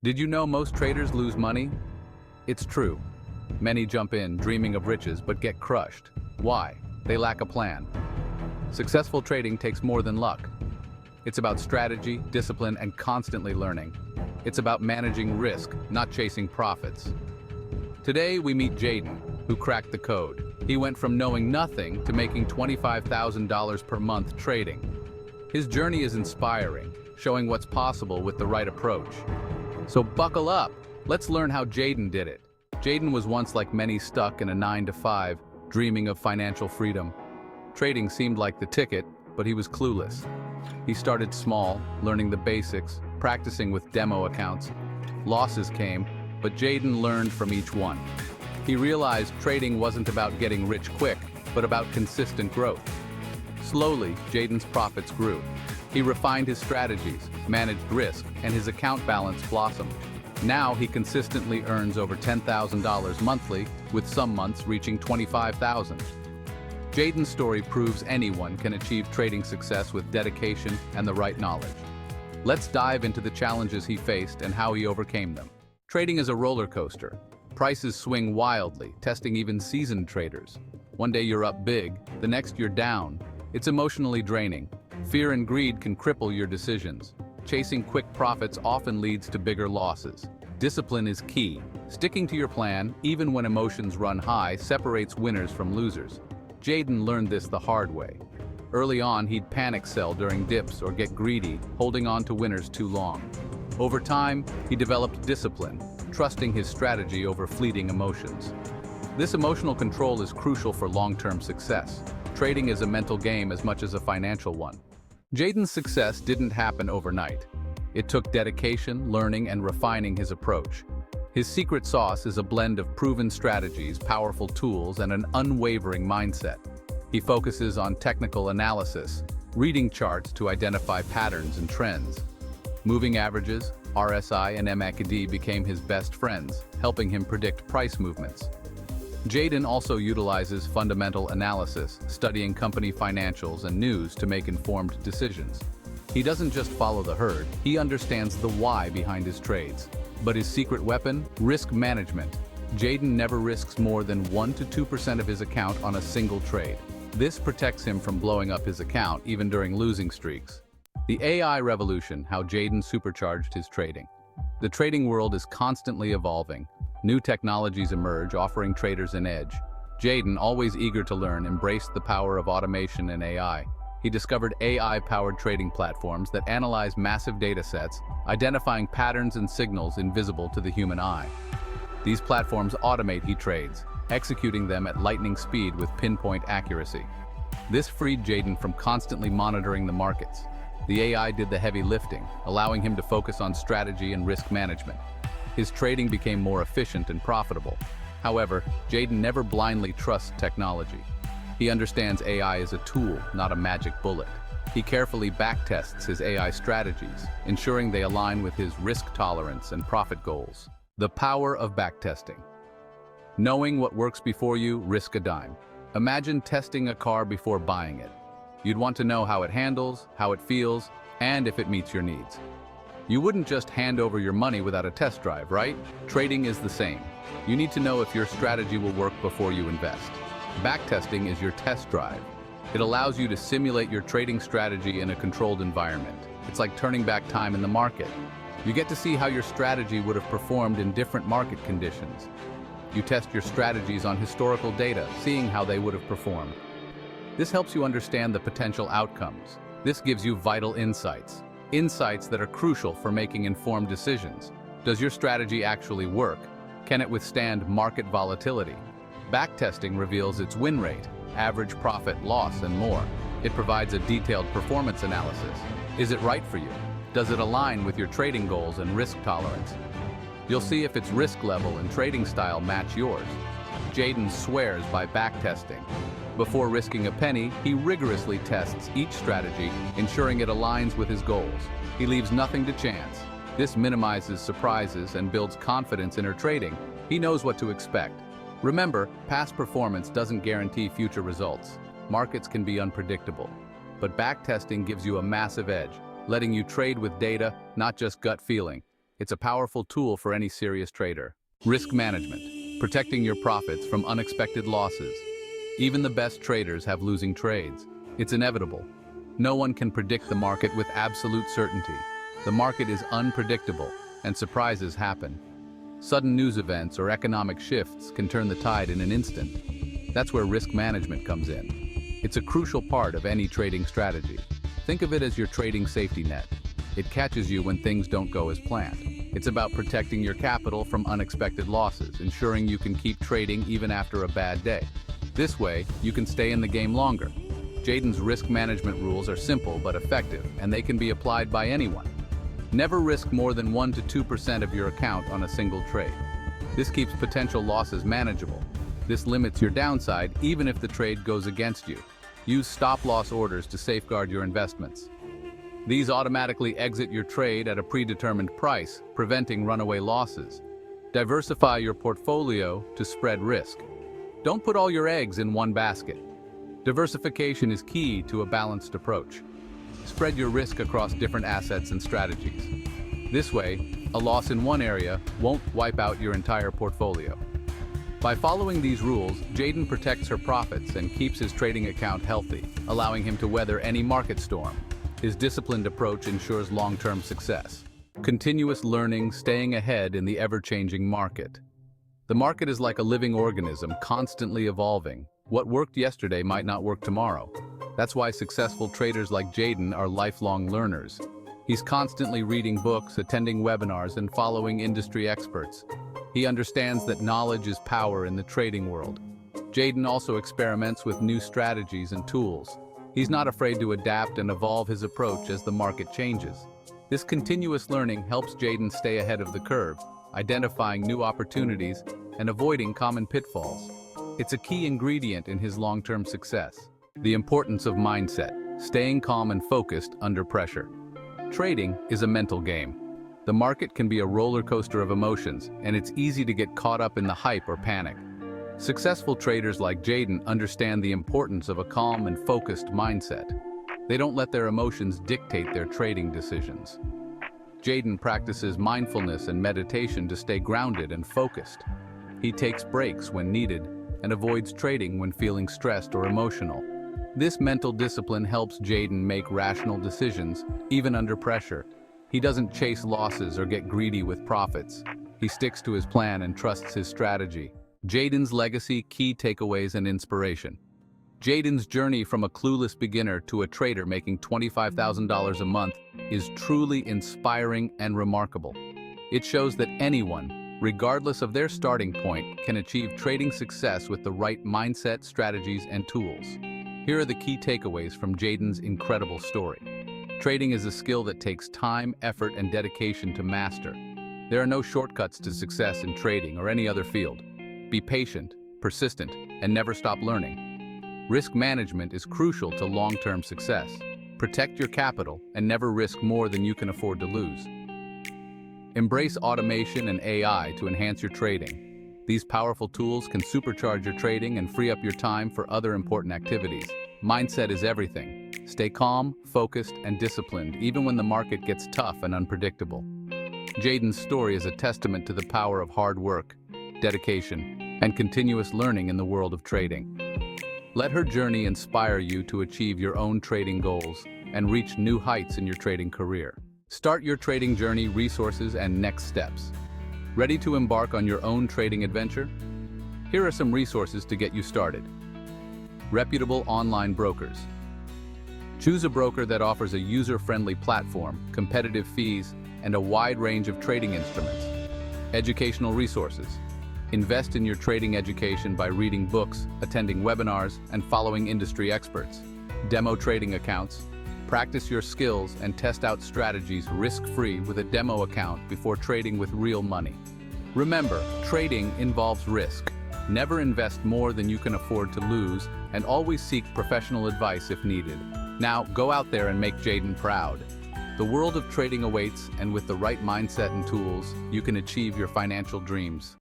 Did you know most traders lose money? It's true. Many jump in dreaming of riches but get crushed. Why? They lack a plan. Successful trading takes more than luck. It's about strategy, discipline, and constantly learning. It's about managing risk, not chasing profits. Today we meet Jaden, who cracked the code. He went from knowing nothing to making $25,000 per month trading. His journey is inspiring, showing what's possible with the right approach. So buckle up, let's learn how Jaden did it. Jaden was once like many stuck in a 9-to-5, dreaming of financial freedom. Trading seemed like the ticket, but he was clueless. He started small, learning the basics, practicing with demo accounts. Losses came, but Jaden learned from each one. He realized trading wasn't about getting rich quick, but about consistent growth. Slowly, Jaden's profits grew. He refined his strategies, managed risk, and his account balance blossomed. Now he consistently earns over $10,000 monthly, with some months reaching $25,000. Jaden's story proves anyone can achieve trading success with dedication and the right knowledge. Let's dive into the challenges he faced and how he overcame them. Trading is a roller coaster. Prices swing wildly, testing even seasoned traders. One day you're up big, the next you're down. It's emotionally draining. Fear and greed can cripple your decisions. Chasing quick profits often leads to bigger losses. Discipline is key. Sticking to your plan, even when emotions run high, separates winners from losers. Jaden learned this the hard way. Early on, he'd panic sell during dips or get greedy, holding on to winners too long. Over time, he developed discipline, trusting his strategy over fleeting emotions. This emotional control is crucial for long-term success. Trading is a mental game as much as a financial one. Jaden's success didn't happen overnight. It took dedication, learning, and refining his approach. His secret sauce is a blend of proven strategies, powerful tools, and an unwavering mindset. He focuses on technical analysis, reading charts to identify patterns and trends. Moving averages, RSI, and MACD became his best friends, helping him predict price movements. Jaden also utilizes fundamental analysis, studying company financials and news to make informed decisions. He doesn't just follow the herd, he understands the why behind his trades. But his secret weapon? Risk management. Jaden never risks more than 1 to 2% of his account on a single trade. This protects him from blowing up his account even during losing streaks. The AI revolution, how Jaden supercharged his trading. The trading world is constantly evolving. New technologies emerge, offering traders an edge. Jaden, always eager to learn, embraced the power of automation and AI. He discovered AI-powered trading platforms that analyze massive data sets, identifying patterns and signals invisible to the human eye. These platforms automate he trades, executing them at lightning speed with pinpoint accuracy. This freed Jaden from constantly monitoring the markets. The AI did the heavy lifting, allowing him to focus on strategy and risk management. His trading became more efficient and profitable. However, Jaden never blindly trusts technology. He understands AI as a tool, not a magic bullet. He carefully backtests his AI strategies, ensuring they align with his risk tolerance and profit goals. The power of backtesting. Knowing what works before you, risk a dime. Imagine testing a car before buying it. You'd want to know how it handles, how it feels, and if it meets your needs. You wouldn't just hand over your money without a test drive, right? Trading is the same. You need to know if your strategy will work before you invest. Backtesting is your test drive. It allows you to simulate your trading strategy in a controlled environment. It's like turning back time in the market. You get to see how your strategy would have performed in different market conditions. You test your strategies on historical data, seeing how they would have performed. This helps you understand the potential outcomes. This gives you vital insights. Insights that are crucial for making informed decisions. Does your strategy actually work? Can it withstand market volatility? Backtesting reveals its win rate, average profit, loss, and more. It provides a detailed performance analysis. Is it right for you? Does it align with your trading goals and risk tolerance? You'll see if its risk level and trading style match yours. Jaden swears by backtesting. Before risking a penny, he rigorously tests each strategy, ensuring it aligns with his goals. He leaves nothing to chance. This minimizes surprises and builds confidence in her trading. He knows what to expect. Remember, past performance doesn't guarantee future results. Markets can be unpredictable. But backtesting gives you a massive edge, letting you trade with data, not just gut feeling. It's a powerful tool for any serious trader. Risk management, protecting your profits from unexpected losses. Even the best traders have losing trades. It's inevitable. No one can predict the market with absolute certainty. The market is unpredictable, and surprises happen. Sudden news events or economic shifts can turn the tide in an instant. That's where risk management comes in. It's a crucial part of any trading strategy. Think of it as your trading safety net. It catches you when things don't go as planned. It's about protecting your capital from unexpected losses, ensuring you can keep trading even after a bad day. This way, you can stay in the game longer. Jaden's risk management rules are simple but effective, and they can be applied by anyone. Never risk more than 1 to 2% of your account on a single trade. This keeps potential losses manageable. This limits your downside even if the trade goes against you. Use stop-loss orders to safeguard your investments. These automatically exit your trade at a predetermined price, preventing runaway losses. Diversify your portfolio to spread risk. Don't put all your eggs in one basket. Diversification is key to a balanced approach. Spread your risk across different assets and strategies. This way, a loss in one area won't wipe out your entire portfolio. By following these rules, Jaden protects her profits and keeps his trading account healthy, allowing him to weather any market storm. His disciplined approach ensures long-term success. Continuous learning, staying ahead in the ever-changing market. The market is like a living organism, constantly evolving. What worked yesterday might not work tomorrow. That's why successful traders like Jaden are lifelong learners. He's constantly reading books, attending webinars, and following industry experts. He understands that knowledge is power in the trading world. Jaden also experiments with new strategies and tools. He's not afraid to adapt and evolve his approach as the market changes. This continuous learning helps Jaden stay ahead of the curve, identifying new opportunities and avoiding common pitfalls. It's a key ingredient in his long-term success. The importance of mindset, staying calm and focused under pressure. Trading is a mental game. The market can be a roller coaster of emotions, and it's easy to get caught up in the hype or panic. Successful traders like Jaden understand the importance of a calm and focused mindset. They don't let their emotions dictate their trading decisions. Jaden practices mindfulness and meditation to stay grounded and focused. He takes breaks when needed and avoids trading when feeling stressed or emotional. This mental discipline helps Jaden make rational decisions, even under pressure. He doesn't chase losses or get greedy with profits. He sticks to his plan and trusts his strategy. Jaden's legacy, key takeaways, and inspiration. Jaden's journey from a clueless beginner to a trader making $25,000 a month is truly inspiring and remarkable. It shows that anyone, regardless of their starting point, can achieve trading success with the right mindset, strategies, and tools. Here are the key takeaways from Jaden's incredible story. Trading is a skill that takes time, effort, and dedication to master. There are no shortcuts to success in trading or any other field. Be patient, persistent, and never stop learning. Risk management is crucial to long-term success. Protect your capital and never risk more than you can afford to lose. Embrace automation and AI to enhance your trading. These powerful tools can supercharge your trading and free up your time for other important activities. Mindset is everything. Stay calm, focused, and disciplined even when the market gets tough and unpredictable. Jaden's story is a testament to the power of hard work, dedication, and continuous learning in the world of trading. Let her journey inspire you to achieve your own trading goals and reach new heights in your trading career. Start your trading journey, resources, and next steps. Ready to embark on your own trading adventure? Here are some resources to get you started. Reputable online brokers. Choose a broker that offers a user-friendly platform, competitive fees, and a wide range of trading instruments. Educational resources. Invest in your trading education by reading books, attending webinars, and following industry experts. Demo trading accounts. Practice your skills and test out strategies risk-free with a demo account before trading with real money. Remember, trading involves risk. Never invest more than you can afford to lose, and always seek professional advice if needed. Now, go out there and make Jaden proud. The world of trading awaits, and with the right mindset and tools, you can achieve your financial dreams.